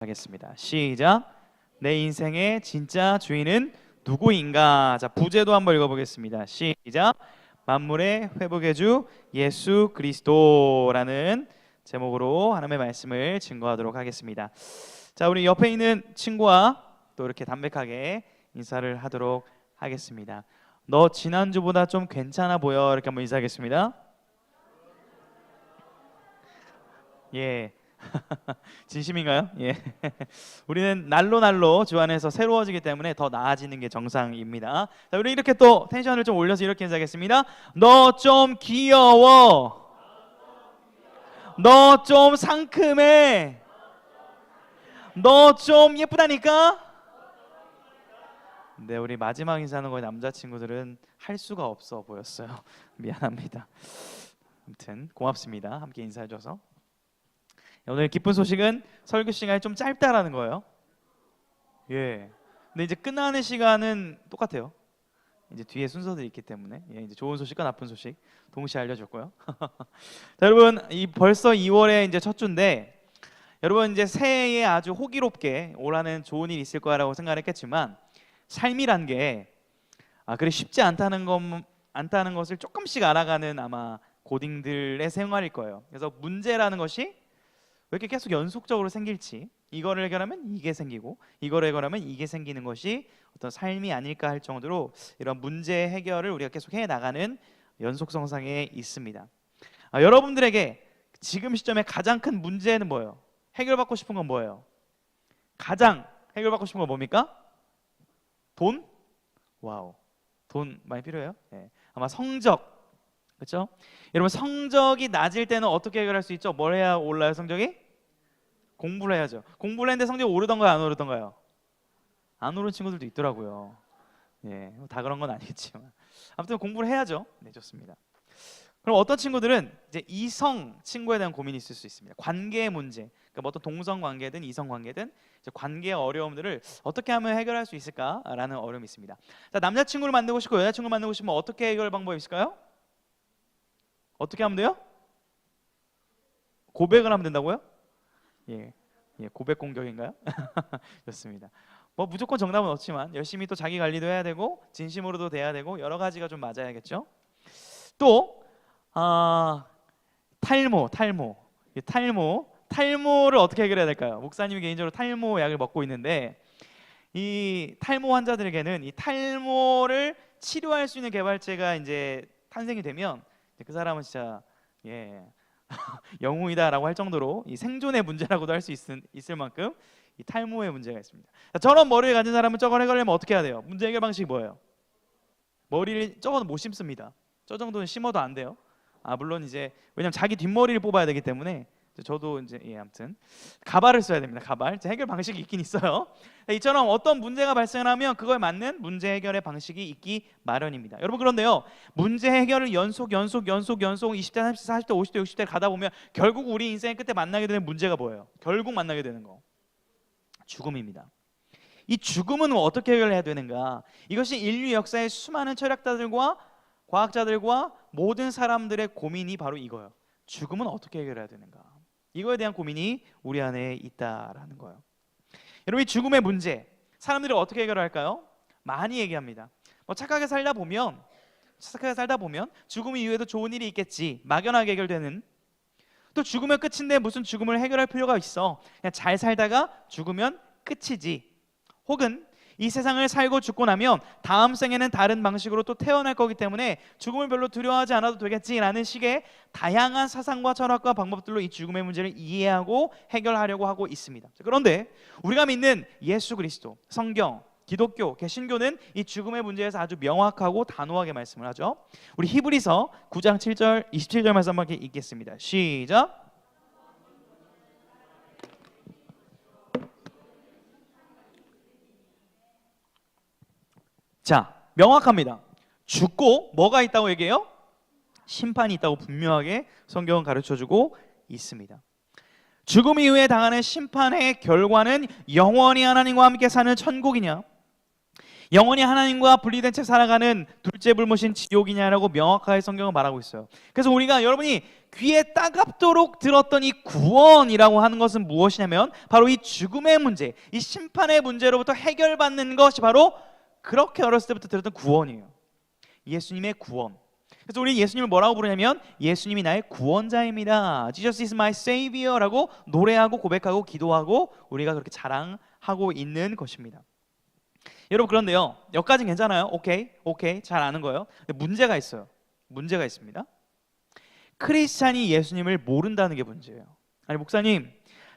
하겠습니다. 시작. 내 인생의 진짜 주인은 누구인가? 자, 부제도 한번 읽어보겠습니다. 시작. 만물의 회복의 주 예수 그리스도라는 제목으로 하나님의 말씀을 증거하도록 하겠습니다. 자, 우리 옆에 있는 친구와 또 이렇게 담백하게 인사를 하도록 하겠습니다. 너 지난주보다 좀 괜찮아 보여. 이렇게 한번 인사하겠습니다. 예. 진심인가요? 예. 우리는 날로 주 안에서 새로워지기 때문에 더 나아지는 게 정상입니다. 자, 우리 이렇게 또 텐션을 좀 올려서 이렇게 인사하겠습니다. 너 좀 귀여워. 너 좀 상큼해. 너 좀 예쁘다니까. 네, 우리 마지막 인사하는 거에 남자친구들은 할 수가 없어 보였어요. 미안합니다. 아무튼 고맙습니다. 함께 인사해줘서. 오늘 기쁜 소식은 설교 시간이 좀 짧다라는 거예요. 예. 근데 이제 끝나는 시간은 똑같아요. 이제 뒤에 순서들이 있기 때문에 이제 좋은 소식과 나쁜 소식 동시에 알려줬고요. 자, 여러분, 벌써 2월에 이제 첫 주인데, 여러분 이제 새해에 아주 호기롭게 올 한해는 좋은 일 있을 거라고 생각했겠지만, 삶이란 게 그리 쉽지 않다는 것을 조금씩 알아가는 아마 고딩들의 생활일 거예요. 그래서 문제라는 것이 왜 이렇게 계속 연속적으로 생길지, 이거를 해결하면 이게 생기고 이거를 해결하면 이게 생기는 것이 어떤 삶이 아닐까 할 정도로 이런 문제 해결을 우리가 계속 해나가는 연속성상에 있습니다. 여러분들에게 지금 시점에 가장 큰 문제는 뭐예요? 해결받고 싶은 건 뭐예요? 가장 해결받고 싶은 건 뭡니까? 돈? 와우, 돈 많이 필요해요? 네. 아마 성적, 그렇죠? 여러분, 성적이 낮을 때는 어떻게 해결할 수 있죠? 뭘 해야 올라요, 성적이? 공부를 해야죠. 공부를 했는데 성적이 오르던가요, 안 오르던가요? 안 오른 친구들도 있더라고요. 예, 다 그런 건 아니겠지만 아무튼 공부를 해야죠. 네, 좋습니다. 그럼 어떤 친구들은 이제 이성 친구에 대한 고민이 있을 수 있습니다. 관계의 문제, 그러니까 뭐 어떤 동성 관계든 이성 관계든 이제 관계의 어려움들을 어떻게 하면 해결할 수 있을까라는 어려움이 있습니다. 자, 남자친구를 만들고 싶고 여자친구를 만들고 싶으면 어떻게 해결 방법이 있을까요? 어떻게 하면 돼요? 고백을 하면 된다고요? 예, 고백 공격인가요? 좋습니다. 뭐 무조건 정답은 없지만 열심히 또 자기 관리도 해야 되고 진심으로도 돼야 되고 여러 가지가 좀 맞아야겠죠. 또 탈모를 어떻게 해결해야 될까요? 목사님이 개인적으로 탈모 약을 먹고 있는데, 이 탈모 환자들에게는 이 탈모를 치료할 수 있는 개발제가 이제 탄생이 되면 그 사람은 진짜 영웅이다라고 할 정도로 이 생존의 문제라고도 할 수 있을 만큼 이 탈모의 문제가 있습니다. 자, 저런 머리를 가진 사람은 저걸 해결하려면 어떻게 해야 돼요? 문제 해결 방식이 뭐예요? 머리를 저거는 못 심습니다. 저 정도는 심어도 안 돼요. 물론 이제 왜냐면 자기 뒷머리를 뽑아야 되기 때문에 저도 이제 아무튼 가발을 써야 됩니다. 가발. 해결 방식이 있긴 있어요. 이처럼 어떤 문제가 발생하면 그거에 맞는 문제 해결의 방식이 있기 마련입니다. 여러분, 그런데요, 문제 해결을 연속 20대, 30대, 40대, 50대, 60대 가다 보면 결국 우리 인생의 끝에 만나게 되는 문제가 뭐예요? 결국 만나게 되는 거, 죽음입니다. 이 죽음은 어떻게 해결해야 되는가? 이것이 인류 역사의 수많은 철학자들과 과학자들과 모든 사람들의 고민이 바로 이거예요. 죽음은 어떻게 해결해야 되는가? 이거에 대한 고민이 우리 안에 있다라는 거예요. 여러분, 이 죽음의 문제, 사람들이 어떻게 해결할까요? 많이 얘기합니다. 착하게 살다 보면 죽음 이후에도 좋은 일이 있겠지, 막연하게 해결되는. 또 죽으면 끝인데 무슨 죽음을 해결할 필요가 있어, 그냥 잘 살다가 죽으면 끝이지. 혹은 이 세상을 살고 죽고 나면 다음 생에는 다른 방식으로 또 태어날 거기 때문에 죽음을 별로 두려워하지 않아도 되겠지라는 식의 다양한 사상과 철학과 방법들로 이 죽음의 문제를 이해하고 해결하려고 하고 있습니다. 그런데 우리가 믿는 예수 그리스도, 성경, 기독교, 개신교는 이 죽음의 문제에서 아주 명확하고 단호하게 말씀을 하죠. 우리 히브리서 9장 7절 27절 말씀 한번 읽겠습니다. 시작. 자, 명확합니다. 죽고 뭐가 있다고 얘기해요? 심판이 있다고 분명하게 성경은 가르쳐주고 있습니다. 죽음 이후에 당하는 심판의 결과는 영원히 하나님과 함께 사는 천국이냐, 영원히 하나님과 분리된 채 살아가는 둘째 불못인 지옥이냐라고 명확하게 성경은 말하고 있어요. 그래서 우리가 여러분이 귀에 따갑도록 들었던 이 구원이라고 하는 것은 무엇이냐면 바로 이 죽음의 문제, 이 심판의 문제로부터 해결받는 것이 바로 그렇게 어렸을 때부터 들었던 구원이에요. 예수님의 구원. 그래서 우리 예수님을 뭐라고 부르냐면 예수님이 나의 구원자입니다. Jesus is my savior라고 노래하고 고백하고 기도하고 우리가 그렇게 자랑하고 있는 것입니다. 여러분, 그런데요, 여기까지는 괜찮아요. 오케이 잘 아는 거예요. 근데 문제가 있어요. 문제가 있습니다. 크리스찬이 예수님을 모른다는 게 문제예요. 아니, 목사님,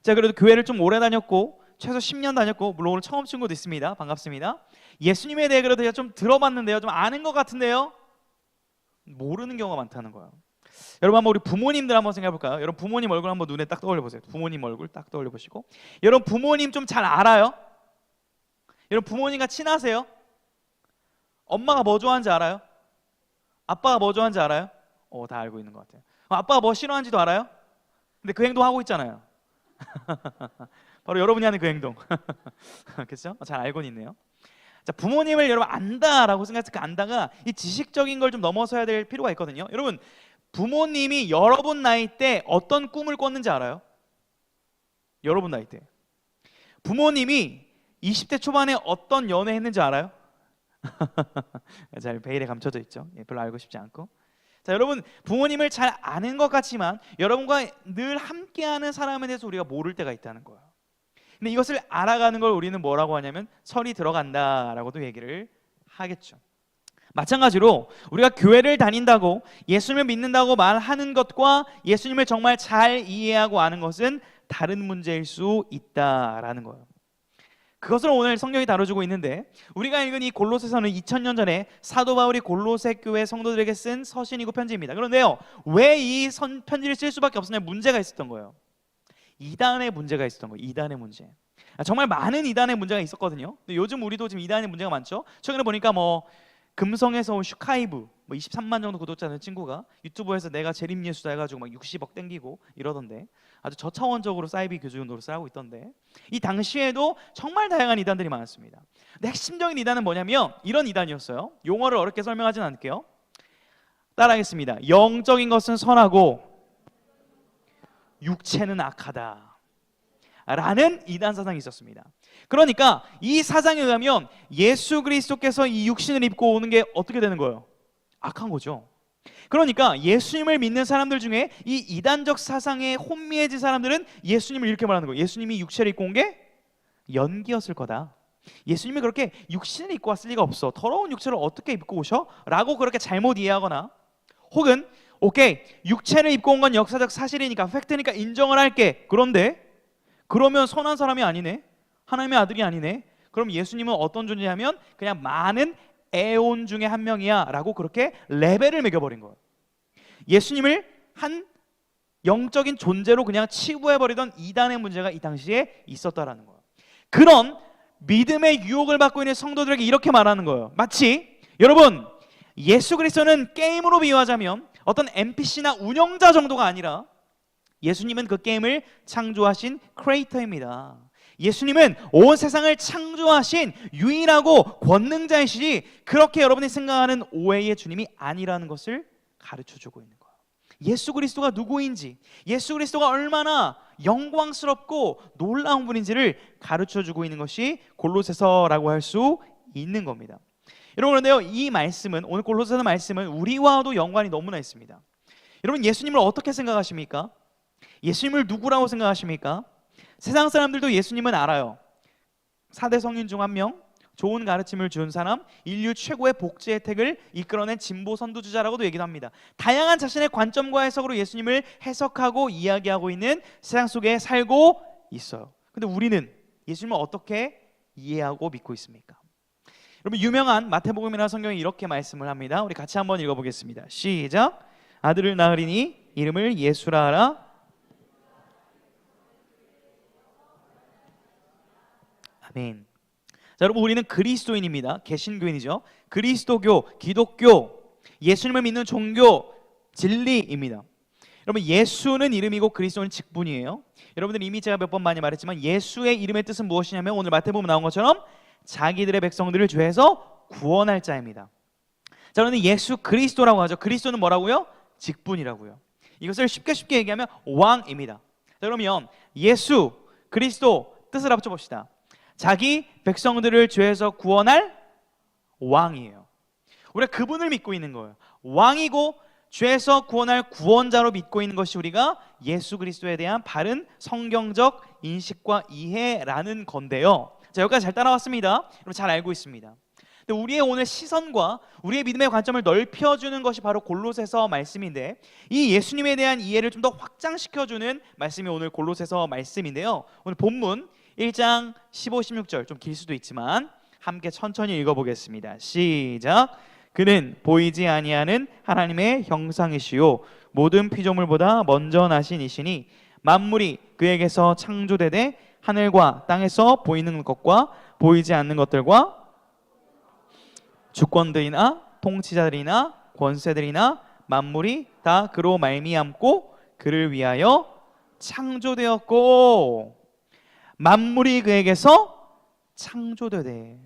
제가 그래도 교회를 좀 오래 다녔고 최소 10년 다녔고 물론 오늘 처음 친구도 있습니다. 반갑습니다. 예수님에 대해 그래도 제가 좀 들어봤는데요, 좀 아는 것 같은데요, 모르는 경우가 많다는 거예요. 여러분, 한번 우리 부모님들 한번 생각해 볼까요? 여러분, 부모님 얼굴 한번 눈에 딱 떠올려 보세요. 부모님 얼굴 딱 떠올려 보시고, 여러분 부모님 좀 잘 알아요? 여러분 부모님과 친하세요? 엄마가 뭐 좋아하는지 알아요? 아빠가 뭐 좋아하는지 알아요? 다 알고 있는 것 같아요. 아빠가 뭐 싫어하는지도 알아요? 근데 그 행동 하고 있잖아요. 바로 여러분이 하는 그 행동. 그렇죠? 잘 알고는 있네요. 자, 부모님을 여러분 안다라고 생각해서 그 안다가 이 지식적인 걸 좀 넘어서야 될 필요가 있거든요. 여러분, 부모님이 여러분 나이 때 어떤 꿈을 꿨는지 알아요? 여러분 나이 때 부모님이 20대 초반에 어떤 연애 했는지 알아요? 잘 베일에 감춰져 있죠. 별로 알고 싶지 않고. 자, 여러분, 부모님을 잘 아는 것 같지만 여러분과 늘 함께하는 사람에 대해서 우리가 모를 때가 있다는 거예요. 근데 이것을 알아가는 걸 우리는 뭐라고 하냐면 설이 들어간다라고도 얘기를 하겠죠. 마찬가지로 우리가 교회를 다닌다고 예수님을 믿는다고 말하는 것과 예수님을 정말 잘 이해하고 아는 것은 다른 문제일 수 있다라는 거예요. 그것을 오늘 성경이 다뤄주고 있는데, 우리가 읽은 이 골로새서는 2000년 전에 사도 바울이 골로새 교회 성도들에게 쓴 서신이고 편지입니다. 그런데요, 왜 이 편지를 쓸 수밖에 없었냐면 문제가 있었던 거예요. 이단의 문제가 있었던 거예요. 이단의 문제. 정말 많은 이단의 문제가 있었거든요. 근데 요즘 우리도 지금 이단의 문제가 많죠. 최근에 보니까 금성에서 온 슈카이브 23만 정도 구독자 되는 친구가 유튜브에서 내가 재림예수다 해가지고 막 60억 땡기고 이러던데, 아주 저차원적으로 사이비 교주 노릇을 하고 있던데, 이 당시에도 정말 다양한 이단들이 많았습니다. 근데 핵심적인 이단은 뭐냐면 이런 이단이었어요. 용어를 어렵게 설명하진 않을게요. 따라하겠습니다. 영적인 것은 선하고 육체는 악하다 라는 이단 사상이 있었습니다. 그러니까 이 사상에 의하면 예수 그리스도께서 이 육신을 입고 오는 게 어떻게 되는 거예요? 악한 거죠. 그러니까 예수님을 믿는 사람들 중에 이 이단적 사상에 혼미해진 사람들은 예수님을 이렇게 말하는 거예요. 예수님이 육체를 입고 온 게 연기였을 거다. 예수님이 그렇게 육신을 입고 왔을 리가 없어. 더러운 육체를 어떻게 입고 오셔? 라고 그렇게 잘못 이해하거나, 혹은 오케이, 육체를 입고 온 건 역사적 사실이니까, 팩트니까 인정을 할게. 그런데 그러면 선한 사람이 아니네, 하나님의 아들이 아니네. 그럼 예수님은 어떤 존재냐면 그냥 많은 에온 중에 한 명이야 라고 그렇게 레벨을 매겨버린 거예요. 예수님을 한 영적인 존재로 그냥 치부해버리던 이단의 문제가 이 당시에 있었다라는 거예요. 그런 믿음의 유혹을 받고 있는 성도들에게 이렇게 말하는 거예요. 마치 여러분, 예수 그리스도는 게임으로 비유하자면 어떤 NPC나 운영자 정도가 아니라 예수님은 그 게임을 창조하신 크리에이터입니다. 예수님은 온 세상을 창조하신 유일하고 권능자이시지 그렇게 여러분이 생각하는 오해의 주님이 아니라는 것을 가르쳐주고 있는 거예요. 예수 그리스도가 누구인지, 예수 그리스도가 얼마나 영광스럽고 놀라운 분인지를 가르쳐주고 있는 것이 골로새서라고 할 수 있는 겁니다. 여러분, 그런데요, 이 말씀은, 오늘 골로새서 말씀은 우리와도 연관이 너무나 있습니다. 여러분, 예수님을 어떻게 생각하십니까? 예수님을 누구라고 생각하십니까? 세상 사람들도 예수님은 알아요. 4대 성인 중 한 명, 좋은 가르침을 준 사람, 인류 최고의 복지 혜택을 이끌어낸 진보 선두주자라고도 얘기도 합니다. 다양한 자신의 관점과 해석으로 예수님을 해석하고 이야기하고 있는 세상 속에 살고 있어요. 근데 우리는 예수님을 어떻게 이해하고 믿고 있습니까? 여러분, 유명한 마태복음이라는 성경이 이렇게 말씀을 합니다. 우리 같이 한번 읽어보겠습니다. 시작. 아들을 낳으리니 이름을 예수라 하라. 아멘. 자, 여러분, 우리는 그리스도인입니다. 개신교인이죠. 그리스도교, 기독교, 예수님을 믿는 종교, 진리입니다. 여러분, 예수는 이름이고 그리스도는 직분이에요. 여러분들 이미 제가 몇 번 많이 말했지만 예수의 이름의 뜻은 무엇이냐면 오늘 마태복음 나온 것처럼 자기들의 백성들을 죄에서 구원할 자입니다. 자, 그런데 예수 그리스도라고 하죠. 그리스도는 뭐라고요? 직분이라고요. 이것을 쉽게 얘기하면 왕입니다. 자, 그러면 예수 그리스도 뜻을 합쳐봅시다. 자기 백성들을 죄에서 구원할 왕이에요. 우리가 그분을 믿고 있는 거예요. 왕이고 죄에서 구원할 구원자로 믿고 있는 것이 우리가 예수 그리스도에 대한 바른 성경적 인식과 이해라는 건데요. 자, 여기까지 잘 따라왔습니다. 여러분 잘 알고 있습니다. 근데 우리의 오늘 시선과 우리의 믿음의 관점을 넓혀주는 것이 바로 골로새서 말씀인데, 이 예수님에 대한 이해를 좀 더 확장시켜주는 말씀이 오늘 골로새서 말씀인데요. 오늘 본문 1장 15, 16절 좀 길 수도 있지만 함께 천천히 읽어보겠습니다. 시작. 그는 보이지 아니하는 하나님의 형상이시요 모든 피조물보다 먼저 나신 이시니 만물이 그에게서 창조되되 하늘과 땅에서 보이는 것과 보이지 않는 것들과 주권들이나 통치자들이나 권세들이나 만물이 다 그로 말미암고 그를 위하여 창조되었고 만물이 그에게서 창조되되.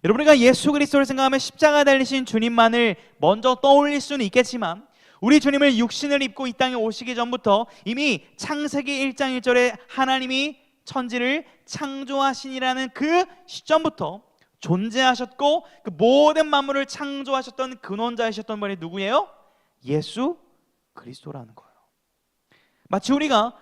여러분, 우리가 예수 그리스도를 생각하면 십자가 달리신 주님만을 먼저 떠올릴 수는 있겠지만 우리 주님을 육신을 입고 이 땅에 오시기 전부터 이미 창세기 1장 1절에 하나님이 천지를 창조하시니라는 그 시점부터 존재하셨고 그 모든 만물을 창조하셨던 근원자이셨던 분이 누구예요? 예수 그리스도라는 거예요. 마치 우리가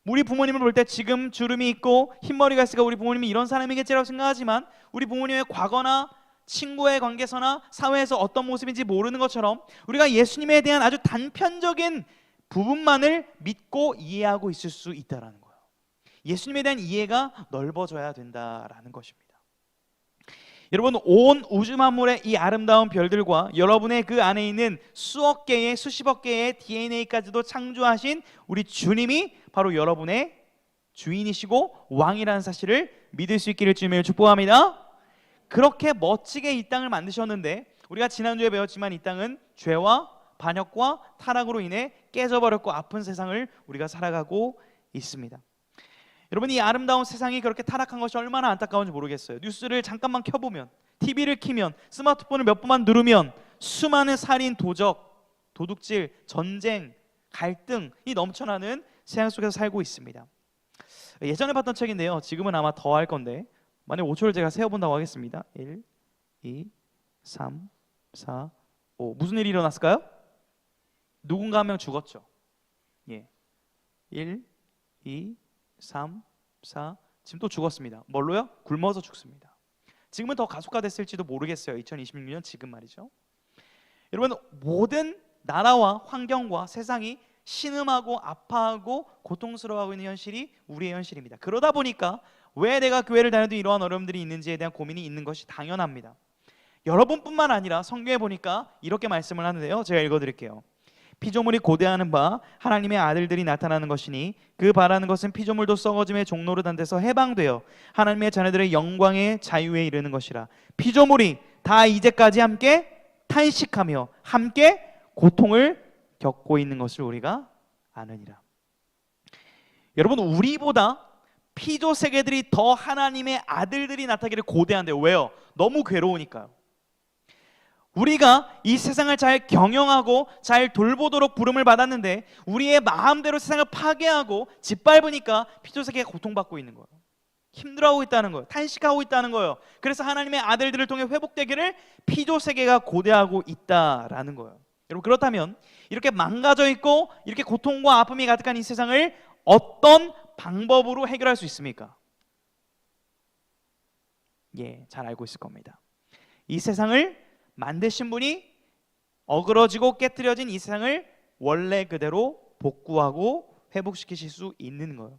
우리 부모님을 볼 때 지금 주름이 있고 흰머리가 있으니까 우리 부모님이 이런 사람이겠지라고 생각하지만 우리 부모님의 과거나 친구의 관계서나 사회에서 어떤 모습인지 모르는 것처럼 우리가 예수님에 대한 아주 단편적인 부분만을 믿고 이해하고 있을 수 있다는 거예요. 예수님에 대한 이해가 넓어져야 된다라는 것입니다. 여러분, 온 우주 만물의 이 아름다운 별들과 여러분의 그 안에 있는 수억 개의 수십억 개의 DNA까지도 창조하신 우리 주님이 바로 여러분의 주인이시고 왕이라는 사실을 믿을 수 있기를 주님을 축복합니다. 그렇게 멋지게 이 땅을 만드셨는데 우리가 지난주에 배웠지만 이 땅은 죄와 반역과 타락으로 인해 깨져버렸고 아픈 세상을 우리가 살아가고 있습니다. 여러분, 이 아름다운 세상이 그렇게 타락한 것이 얼마나 안타까운지 모르겠어요. 뉴스를 잠깐만 켜보면, TV를 켜면, 스마트폰을 몇 번만 누르면 수많은 살인, 도적, 도둑질, 전쟁, 갈등이 넘쳐나는 세상 속에서 살고 있습니다. 예전에 봤던 책인데요, 지금은 아마 더 할 건데 만약 5초를 제가 세어본다고 하겠습니다. 1, 2, 3, 4, 5. 무슨 일이 일어났을까요? 누군가 한 명 죽었죠. 예. 1, 2, 3, 4. 지금 또 죽었습니다. 뭘로요? 굶어서 죽습니다. 지금은 더 가속화됐을지도 모르겠어요. 2026년 지금 말이죠. 여러분, 모든 나라와 환경과 세상이 신음하고 아파하고 고통스러워하고 있는 현실이 우리의 현실입니다. 그러다 보니까 왜 내가 교회를 다녀도 이러한 어려움들이 있는지에 대한 고민이 있는 것이 당연합니다. 여러분뿐만 아니라 성경에 보니까 이렇게 말씀을 하는데요, 제가 읽어드릴게요. 피조물이 고대하는 바 하나님의 아들들이 나타나는 것이니 그 바라는 것은 피조물도 썩어짐의 종로로 단 데서 해방되어 하나님의 자녀들의 영광의 자유에 이르는 것이라. 피조물이 다 이제까지 함께 탄식하며 함께 고통을 겪고 있는 것을 우리가 아느니라. 여러분, 우리보다 피조 세계들이 더 하나님의 아들들이 나타나기를 고대한대요. 왜요? 너무 괴로우니까요. 우리가 이 세상을 잘 경영하고 잘 돌보도록 부름을 받았는데 우리의 마음대로 세상을 파괴하고 짓밟으니까 피조 세계가 고통받고 있는 거예요. 힘들어하고 있다는 거예요. 탄식하고 있다는 거예요. 그래서 하나님의 아들들을 통해 회복되기를 피조 세계가 고대하고 있다라는 거예요. 여러분, 그렇다면 이렇게 망가져 있고 이렇게 고통과 아픔이 가득한 이 세상을 어떤 방법으로 해결할 수 있습니까? 예, 잘 알고 있을 겁니다. 이 세상을 만드신 분이 어그러지고 깨트려진 이 세상을 원래 그대로 복구하고 회복시키실 수 있는 거예요.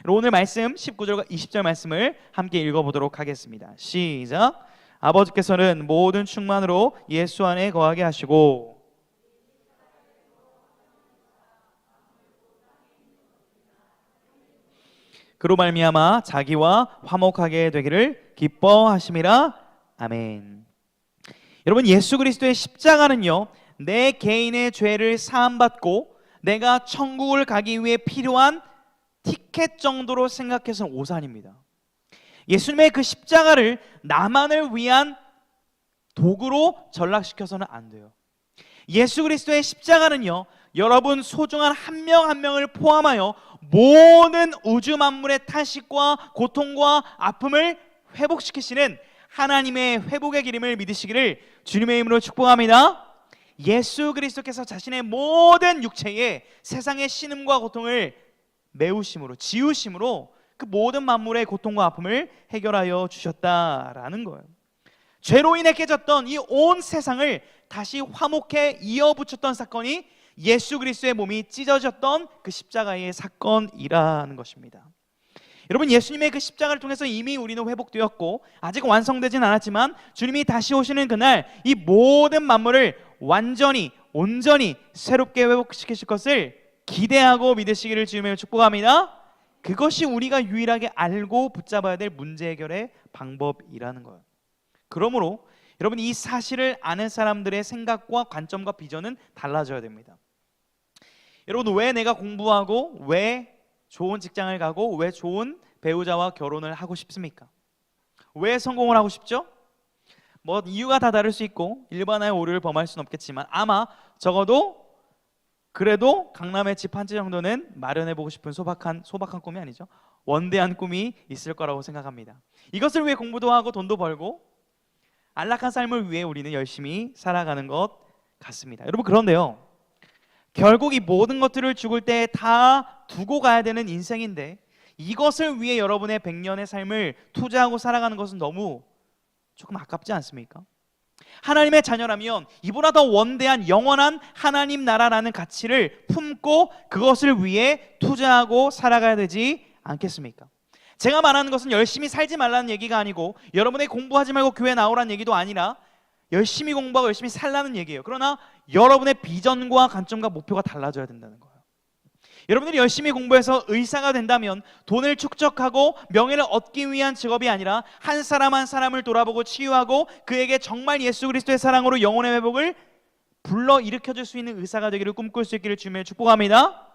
오늘 말씀 19절과 20절 말씀을 함께 읽어보도록 하겠습니다. 시작. 아버지께서는 모든 충만으로 예수 안에 거하게 하시고 그로 말미암아 자기와 화목하게 되기를 기뻐하심이라. 아멘. 여러분, 예수 그리스도의 십자가는요, 내 개인의 죄를 사함받고 내가 천국을 가기 위해 필요한 티켓 정도로 생각해서는 오산입니다. 예수님의 그 십자가를 나만을 위한 도구로 전락시켜서는 안 돼요. 예수 그리스도의 십자가는요, 여러분 소중한 한 명 한 명을 포함하여 모든 우주 만물의 탄식과 고통과 아픔을 회복시키시는 하나님의 회복의 기름을 믿으시기를 주님의 이름으로 축복합니다. 예수 그리스도께서 자신의 모든 육체에 세상의 신음과 고통을 메우심으로, 지우심으로 그 모든 만물의 고통과 아픔을 해결하여 주셨다라는 거예요. 죄로 인해 깨졌던 이 온 세상을 다시 화목해 이어붙였던 사건이 예수 그리스도의 몸이 찢어졌던 그 십자가의 사건이라는 것입니다. 여러분, 예수님의 그 십자가를 통해서 이미 우리는 회복되었고 아직 완성되진 않았지만 주님이 다시 오시는 그날 이 모든 만물을 완전히 온전히 새롭게 회복시키실 것을 기대하고 믿으시기를 주님의 축복합니다. 그것이 우리가 유일하게 알고 붙잡아야 될 문제 해결의 방법이라는 거예요. 그러므로 여러분, 이 사실을 아는 사람들의 생각과 관점과 비전은 달라져야 됩니다. 여러분, 왜 내가 공부하고 왜 좋은 직장을 가고 왜 좋은 배우자와 결혼을 하고 싶습니까? 왜 성공을 하고 싶죠? 뭐 이유가 다 다를 수 있고 일반화의 오류를 범할 수는 없겠지만 아마 적어도 그래도 강남에 집 한 채 정도는 마련해보고 싶은 소박한 꿈이 아니죠, 원대한 꿈이 있을 거라고 생각합니다. 이것을 위해 공부도 하고 돈도 벌고 안락한 삶을 위해 우리는 열심히 살아가는 것 같습니다. 여러분, 그런데요, 결국 이 모든 것들을 죽을 때 다 두고 가야 되는 인생인데 이것을 위해 여러분의 100년의 삶을 투자하고 살아가는 것은 너무 조금 아깝지 않습니까? 하나님의 자녀라면 이보다 더 원대한 영원한 하나님 나라라는 가치를 품고 그것을 위해 투자하고 살아가야 되지 않겠습니까? 제가 말하는 것은 열심히 살지 말라는 얘기가 아니고 여러분의 공부하지 말고 교회 나오라는 얘기도 아니라 열심히 공부하고 열심히 살라는 얘기예요. 그러나 여러분의 비전과 관점과 목표가 달라져야 된다는 거예요. 여러분들이 열심히 공부해서 의사가 된다면 돈을 축적하고 명예를 얻기 위한 직업이 아니라 한 사람 한 사람을 돌아보고 치유하고 그에게 정말 예수 그리스도의 사랑으로 영혼의 회복을 불러일으켜줄 수 있는 의사가 되기를 꿈꿀 수 있기를 주님의 축복합니다.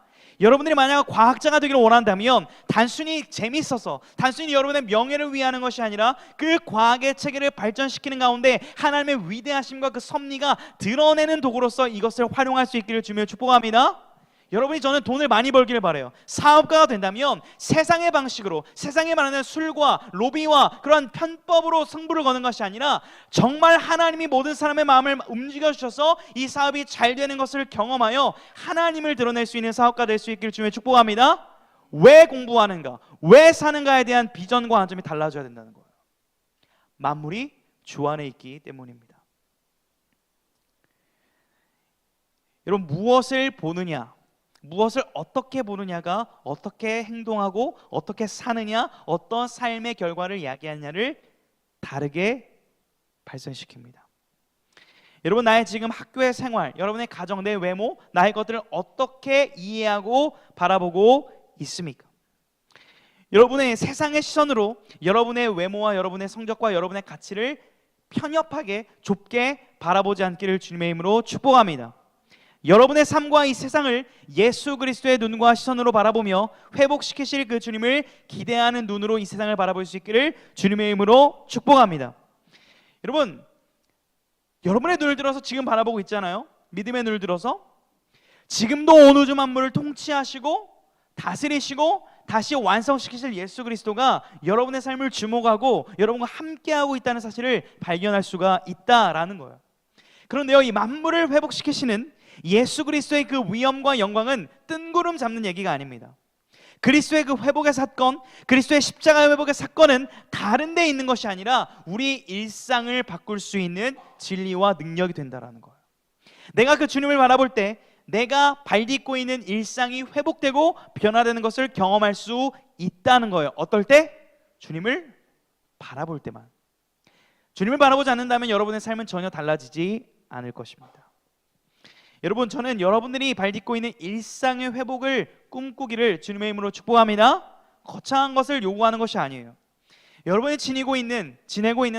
여러분들이 만약 과학자가 되기를 원한다면 단순히 재밌어서 단순히 여러분의 명예를 위하는 것이 아니라 그 과학의 체계를 발전시키는 가운데 하나님의 위대하심과 그 섭리가 드러내는 도구로서 이것을 활용할 수 있기를 주님의 축복합니다. 여러분이 저는 돈을 많이 벌기를 바라요. 사업가가 된다면 세상의 방식으로, 세상에 말하는 술과 로비와 그런 편법으로 승부를 거는 것이 아니라 정말 하나님이 모든 사람의 마음을 움직여 주셔서 이 사업이 잘 되는 것을 경험하여 하나님을 드러낼 수 있는 사업가 될 수 있기를 주님의 축복합니다. 왜 공부하는가, 왜 사는가에 대한 비전과 관점이 달라져야 된다는 거예요. 만물이 주 안에 있기 때문입니다. 여러분, 무엇을 보느냐, 무엇을 어떻게 보느냐가 어떻게 행동하고 어떻게 사느냐, 어떤 삶의 결과를 이야기하느냐를 다르게 발전시킵니다. 여러분, 나의 지금 학교의 생활, 여러분의 가정, 내 외모, 나의 것들을 어떻게 이해하고 바라보고 있습니까? 여러분의 세상의 시선으로 여러분의 외모와 여러분의 성적과 여러분의 가치를 편협하게 좁게 바라보지 않기를 주님의 이름으로 축복합니다. 여러분의 삶과 이 세상을 예수 그리스도의 눈과 시선으로 바라보며 회복시키실 그 주님을 기대하는 눈으로 이 세상을 바라볼 수 있기를 주님의 이름으로 축복합니다. 여러분, 여러분의 눈을 들어서 지금 바라보고 있잖아요. 믿음의 눈을 들어서 지금도 온 우주 만물을 통치하시고 다스리시고 다시 완성시키실 예수 그리스도가 여러분의 삶을 주목하고 여러분과 함께하고 있다는 사실을 발견할 수가 있다라는 거예요. 그런데요, 이 만물을 회복시키시는 예수 그리스도의 그 위엄과 영광은 뜬구름 잡는 얘기가 아닙니다. 그리스도의 그 회복의 사건, 그리스도의 십자가 회복의 사건은 다른 데 있는 것이 아니라 우리 일상을 바꿀 수 있는 진리와 능력이 된다라는 거예요. 내가 그 주님을 바라볼 때 내가 발딛고 있는 일상이 회복되고 변화되는 것을 경험할 수 있다는 거예요. 어떨 때? 주님을 바라볼 때만. 주님을 바라보지 않는다면 여러분의 삶은 전혀 달라지지 않을 것입니다. 여러분, 저는 여러분들이 발딛고 있는 일상의 회복을 꿈꾸기를 주님의 이름으로 축복합니다. 거창한 것을 요구하는 것이 아니에요. 여러분이 지내고 있는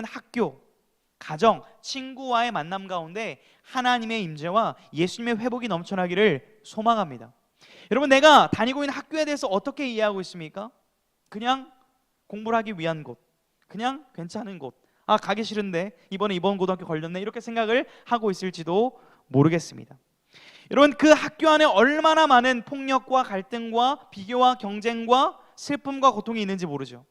학교, 가정, 친구와의 만남 가운데 하나님의 임재와 예수님의 회복이 넘쳐나기를 소망합니다. 여러분, 내가 다니고 있는 학교에 대해서 어떻게 이해하고 있습니까? 그냥 공부를 하기 위한 곳, 그냥 괜찮은 곳, 가기 싫은데 이번에 이번 고등학교 걸렸네, 이렇게 생각을 하고 있을지도 모르겠습니다. 여러분, 그 학교 안에 얼마나 많은 폭력과 갈등과 비교와 경쟁과 슬픔과 고통이 있는지 모르죠.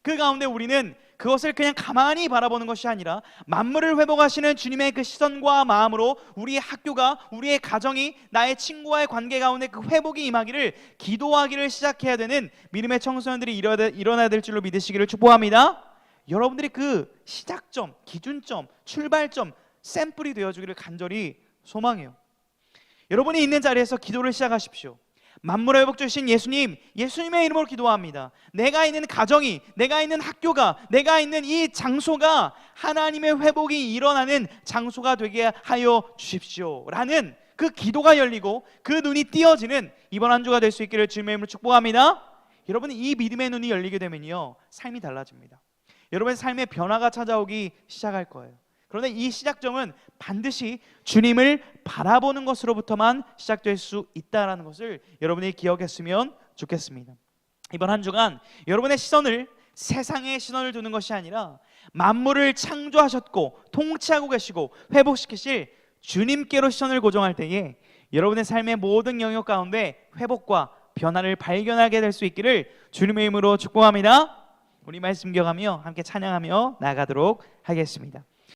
그 가운데 우리는 그것을 그냥 가만히 바라보는 것이 아니라 만물을 회복하시는 주님의 그 시선과 마음으로 우리의 학교가, 우리의 가정이, 나의 친구와의 관계 가운데 그 회복이 임하기를 기도하기를 시작해야 되는 믿음의 청소년들이 일어나야 될 줄로 믿으시기를 축복합니다. 여러분들이 그 시작점, 기준점, 출발점, 샘플이 되어주기를 간절히 소망해요. 여러분이 있는 자리에서 기도를 시작하십시오. 만물의 회복 주신 예수님, 예수님의 이름으로 기도합니다. 내가 있는 가정이, 내가 있는 학교가, 내가 있는 이 장소가 하나님의 회복이 일어나는 장소가 되게 하여 주십시오 라는 그 기도가 열리고 그 눈이 띄어지는 이번 한 주가 될 수 있기를 주님의 이름으로 축복합니다. 여러분이 이 믿음의 눈이 열리게 되면요, 삶이 달라집니다. 여러분의 삶에 변화가 찾아오기 시작할 거예요. 그런데 이 시작점은 반드시 주님을 바라보는 것으로부터만 시작될 수 있다는 것을 여러분이 기억했으면 좋겠습니다. 이번 한 주간 여러분의 시선을 세상의 시선을 두는 것이 아니라 만물을 창조하셨고 통치하고 계시고 회복시키실 주님께로 시선을 고정할 때에 여러분의 삶의 모든 영역 가운데 회복과 변화를 발견하게 될 수 있기를 주님의 이름으로 축복합니다. 우리 말씀 기억하며 함께 찬양하며 나아가도록 하겠습니다.